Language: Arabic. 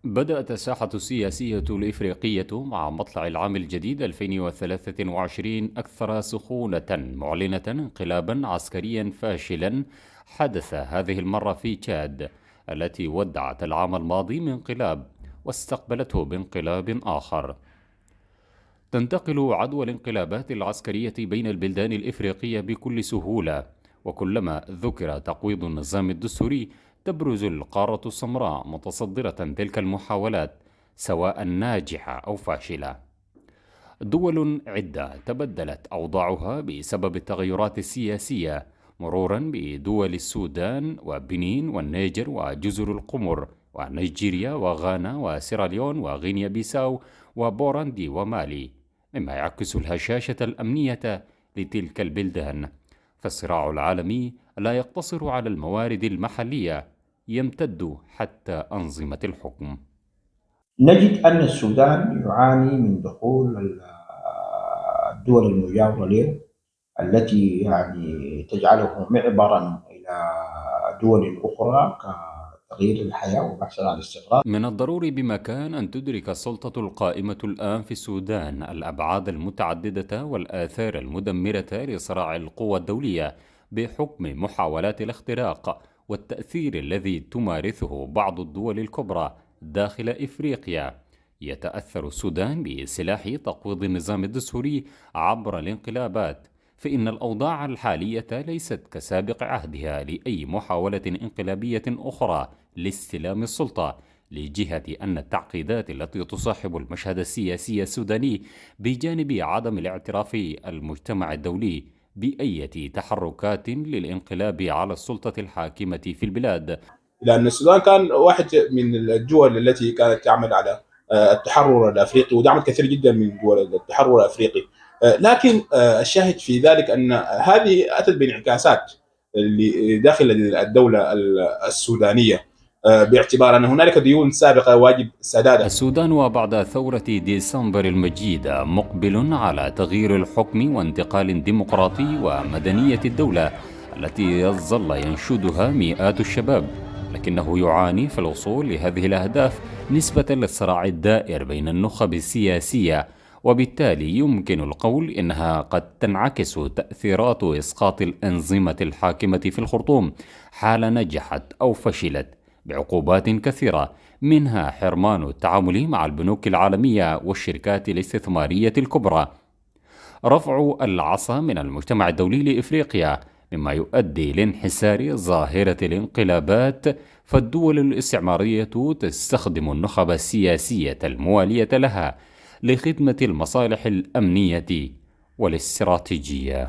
بدأت الساحة السياسية الإفريقية مع مطلع العام الجديد 2023 أكثر سخونة، معلنة انقلابا عسكريا فاشلا حدث هذه المرة في تشاد، التي ودعت العام الماضي من انقلاب واستقبلته بانقلاب آخر. تنتقل عدوى الانقلابات العسكرية بين البلدان الإفريقية بكل سهولة، وكلما ذكر تقويض النظام الدستوري تبرز القارة السمراء متصدرة تلك المحاولات سواء ناجحة أو فاشلة. دول عدة تبدلت أوضاعها بسبب التغيرات السياسية، مرورا بدول السودان وبنين والنيجر وجزر القمر ونيجيريا وغانا وسيراليون وغينيا بيساو وبوروندي ومالي، مما يعكس الهشاشة الأمنية لتلك البلدان. فالصراع العالمي لا يقتصر على الموارد المحلية، يمتد حتى أنظمة الحكم. نجد أن السودان يعاني من دخول الدول المجاورة له، التي يعني تجعله معبرا إلى دول أخرى كتغيير الحياة وبحثا عن الاستقرار. من الضروري بمكان أن تدرك السلطة القائمة الآن في السودان الأبعاد المتعددة والآثار المدمرة لصراع القوى الدولية بحكم محاولات الاختراق، والتأثير الذي تمارسه بعض الدول الكبرى داخل إفريقيا. يتأثر السودان بسلاح تقويض النظام الدستوري عبر الانقلابات، فإن الأوضاع الحالية ليست كسابق عهدها لأي محاولة انقلابية أخرى لاستلام السلطة، لجهة أن التعقيدات التي تصاحب المشهد السياسي السوداني بجانب عدم الاعتراف المجتمع الدولي بأي تحركات للانقلاب على السلطة الحاكمة في البلاد. لأن السودان كان واحد من الدول التي كانت تعمل على التحرر الأفريقي، ودعمت كثير جدا من دول التحرر الأفريقي، لكن الشاهد في ذلك أن هذه أتت بانعكاسات داخل الدولة السودانية، باعتبار أن هنالك ديون سابقة واجب سدادها. السودان وبعد ثورة ديسمبر المجيدة مقبل على تغيير الحكم وانتقال ديمقراطي ومدنية الدولة التي يظل ينشدها مئات الشباب، لكنه يعاني في الوصول لهذه الأهداف نسبة للصراع الدائر بين النخب السياسية، وبالتالي يمكن القول إنها قد تنعكس تأثيرات إسقاط الأنظمة الحاكمة في الخرطوم حال نجحت أو فشلت بعقوبات كثيرة، منها حرمان التعامل مع البنوك العالمية والشركات الاستثمارية الكبرى، رفع العصا من المجتمع الدولي لإفريقيا، مما يؤدي لانحسار ظاهرة الانقلابات. فالدول الاستعمارية تستخدم النخب السياسية الموالية لها لخدمة المصالح الأمنية والاستراتيجية.